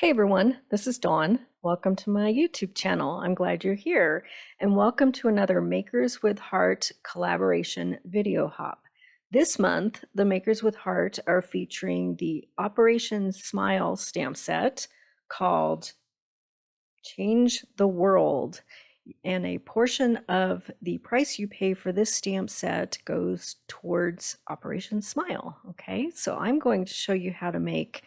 Hey everyone, this is Dawn. Welcome to my YouTube channel. I'm glad you're here, and welcome to another Makers with Heart collaboration video hop. This month, the Makers with Heart are featuring the Operation Smile stamp set called Change the World, and a portion of the price you pay for this stamp set goes towards Operation Smile. Okay, so I'm going to show you how to make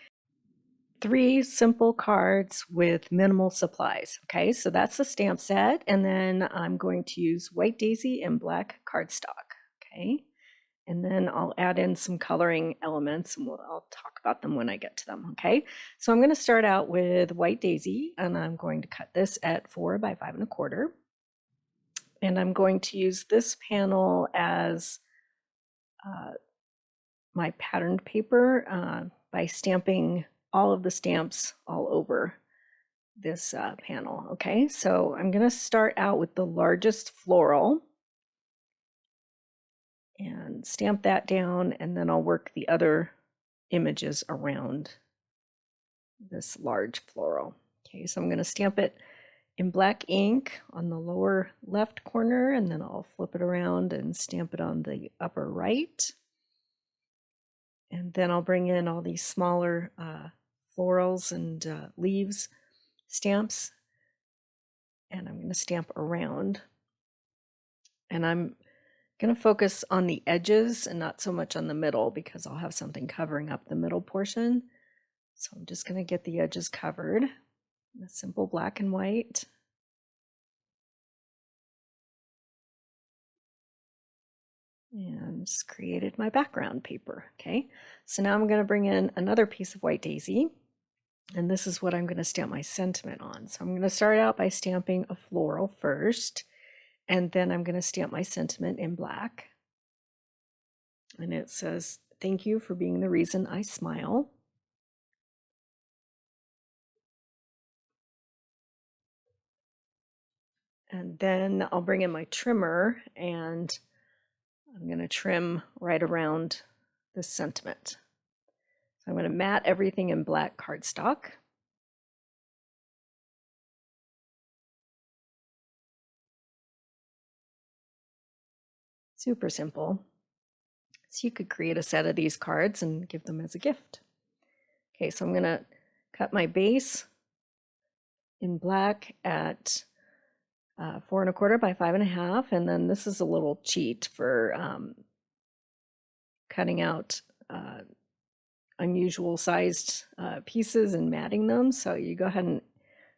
3 simple cards with minimal supplies. Okay, so that's the stamp set, and then I'm going to use white daisy and black cardstock. Okay, and then I'll add in some coloring elements, and I'll talk about them when I get to them. Okay, so I'm going to start out with white daisy, and I'm going to cut this at 4 by 5 1/4, and I'm going to use this panel as my patterned paper by stamping all of the stamps all over this panel. Okay, so I'm going to start out with the largest floral and stamp that down, and then I'll work the other images around this large floral. Okay, so I'm going to stamp it in black ink on the lower left corner, and then I'll flip it around and stamp it on the upper right. And then I'll bring in all these smaller florals and leaves stamps, and I'm going to stamp around. And I'm going to focus on the edges and not so much on the middle, because I'll have something covering up the middle portion. So I'm just going to get the edges covered in a simple black and white. And just created my background paper. Okay, so now I'm going to bring in another piece of white daisy, and this is what I'm going to stamp my sentiment on. So I'm going to start out by stamping a floral first, and then I'm going to stamp my sentiment in black. And it says, "Thank you for being the reason I smile." And then I'll bring in my trimmer, and I'm going to trim right around this sentiment. So I'm going to mat everything in black cardstock. Super simple. So you could create a set of these cards and give them as a gift. Okay, so I'm going to cut my base in black at 4 1/4 by 5 1/2, and then this is a little cheat for cutting out unusual sized pieces and matting them. So you go ahead and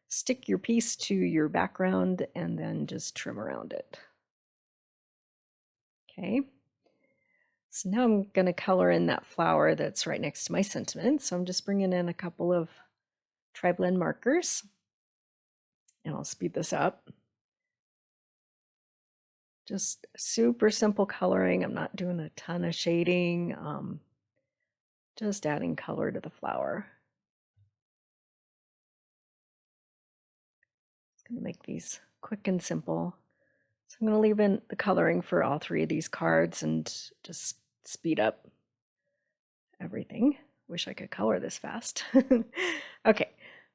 stick your piece to your background and then just trim around it. Okay, so now I'm going to color in that flower that's right next to my sentiment. So I'm just bringing in a couple of triblendmarkers, and I'll speed this up. Just super simple coloring. I'm not doing a ton of shading, just adding color to the flower. It's going to make these quick and simple. So I'm going to leave in the coloring for all 3 of these cards and just speed up everything. Wish I could color this fast. Okay,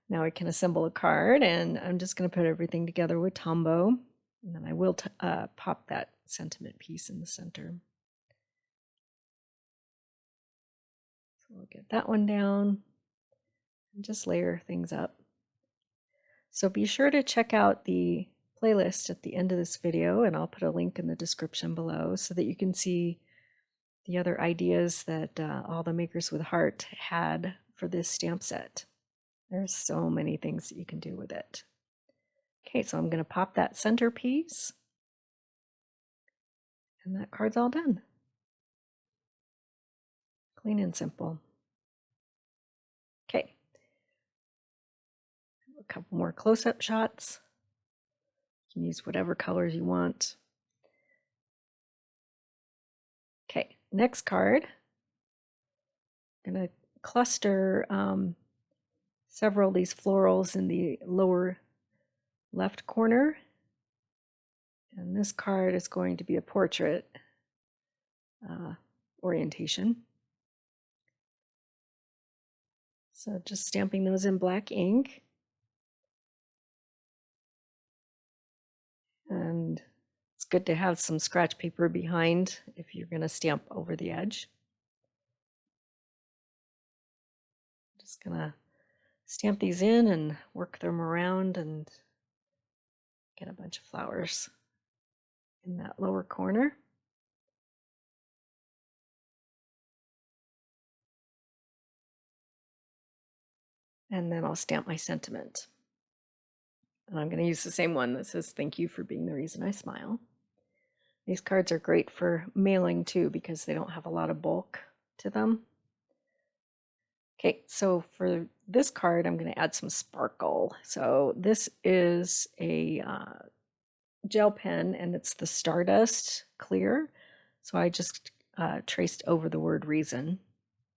now we can assemble a card, and I'm just going to put everything together with Tombow, and then I will pop that sentiment piece in the center. So we'll get that one down and just layer things up. So be sure to check out the playlist at the end of this video, and I'll put a link in the description below so that you can see the other ideas that all the Makers with Heart had for this stamp set. There's so many things that you can do with it. Okay, so I'm going to pop that centerpiece, and that card's all done. Clean and simple. Okay, a couple more close-up shots. You can use whatever colors you want. Okay, next card. I'm going to cluster several of these florals in the lower left corner. And this card is going to be a portrait orientation. So just stamping those in black ink. And it's good to have some scratch paper behind if you're going to stamp over the edge. Just going to stamp these in and work them around and get a bunch of flowers in that lower corner. And then I'll stamp my sentiment. And I'm going to use the same one that says, "Thank you for being the reason I smile." These cards are great for mailing too because they don't have a lot of bulk to them. Okay, so for this card, I'm going to add some sparkle. So this is a gel pen, and it's the Stardust clear. So I just traced over the word reason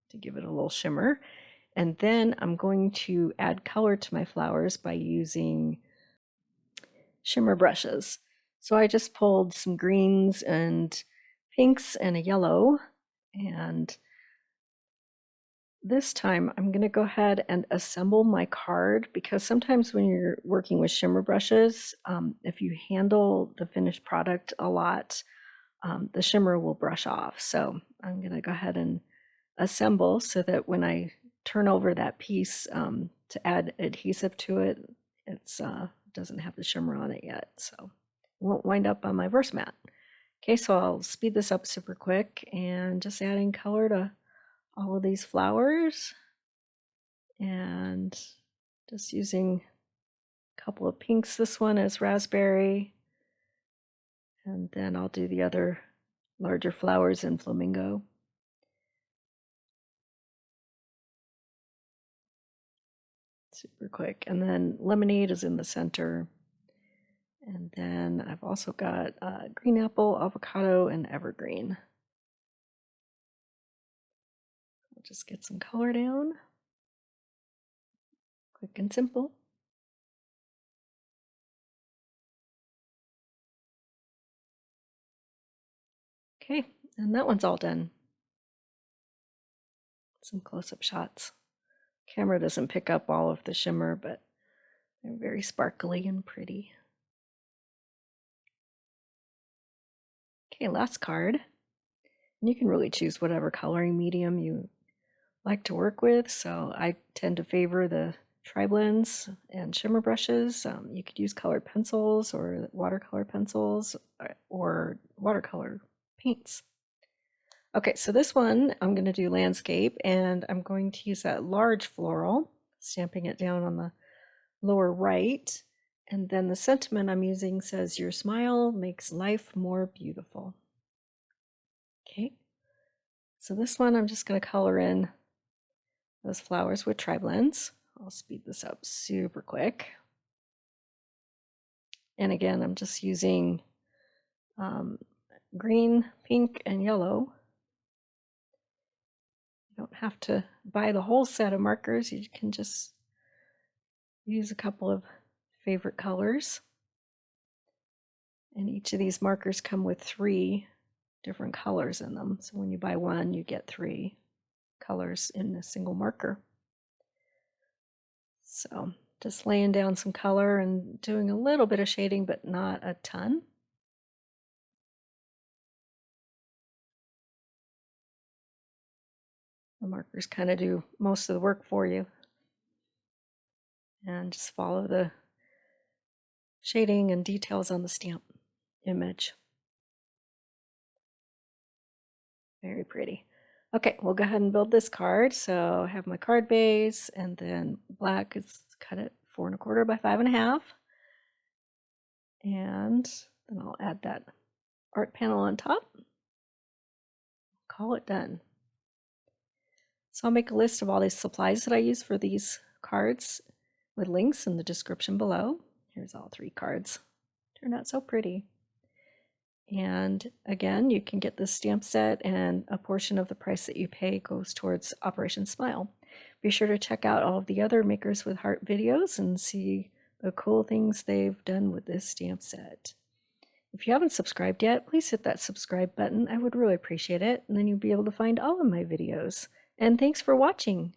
to give it a little shimmer. And then I'm going to add color to my flowers by using shimmer brushes. So I just pulled some greens and pinks and a yellow, and this time I'm going to go ahead and assemble my card, because sometimes when you're working with shimmer brushes, if you handle the finished product a lot, the shimmer will brush off. So I'm going to go ahead and assemble so that when I turn over that piece to add adhesive to it, it's doesn't have the shimmer on it yet, so it won't wind up on my verse mat. Okay, so I'll speed this up super quick and just adding color to all of these flowers, and just using a couple of pinks. This one is raspberry, and then I'll do the other larger flowers in flamingo. Super quick. And then lemonade is in the center. And then I've also got green apple, avocado, and evergreen. I'll just get some color down. Quick and simple. Okay, and that one's all done. Some close-up shots. Camera doesn't pick up all of the shimmer, but they're very sparkly and pretty. Okay, last card. And you can really choose whatever coloring medium you like to work with. So I tend to favor the triblends and shimmer brushes. You could use colored pencils or watercolor pencils or watercolor paints. Okay, so this one I'm going to do landscape, and I'm going to use that large floral, stamping it down on the lower right. And then the sentiment I'm using says, "Your smile makes life more beautiful." Okay, so this one I'm just going to color in those flowers with triblends. I'll speed this up super quick. And again, I'm just using green, pink, and yellow. You don't have to buy the whole set of markers. You can just use a couple of favorite colors. And each of these markers come with 3 different colors in them. So when you buy one, you get 3 colors in a single marker. So just laying down some color and doing a little bit of shading, but not a ton. The markers kind of do most of the work for you. And just follow the shading and details on the stamp image. Very pretty. Okay, we'll go ahead and build this card. So I have my card base, and then black is cut at 4 1/4 by 5 1/2. And then I'll add that art panel on top. Call it done. So I'll make a list of all these supplies that I use for these cards with links in the description below. Here's all 3 cards. Turned out so pretty. And again, you can get this stamp set, and a portion of the price that you pay goes towards Operation Smile. Be sure to check out all of the other Makers with Heart videos and see the cool things they've done with this stamp set. If you haven't subscribed yet, please hit that subscribe button. I would really appreciate it, and then you'll be able to find all of my videos. And thanks for watching.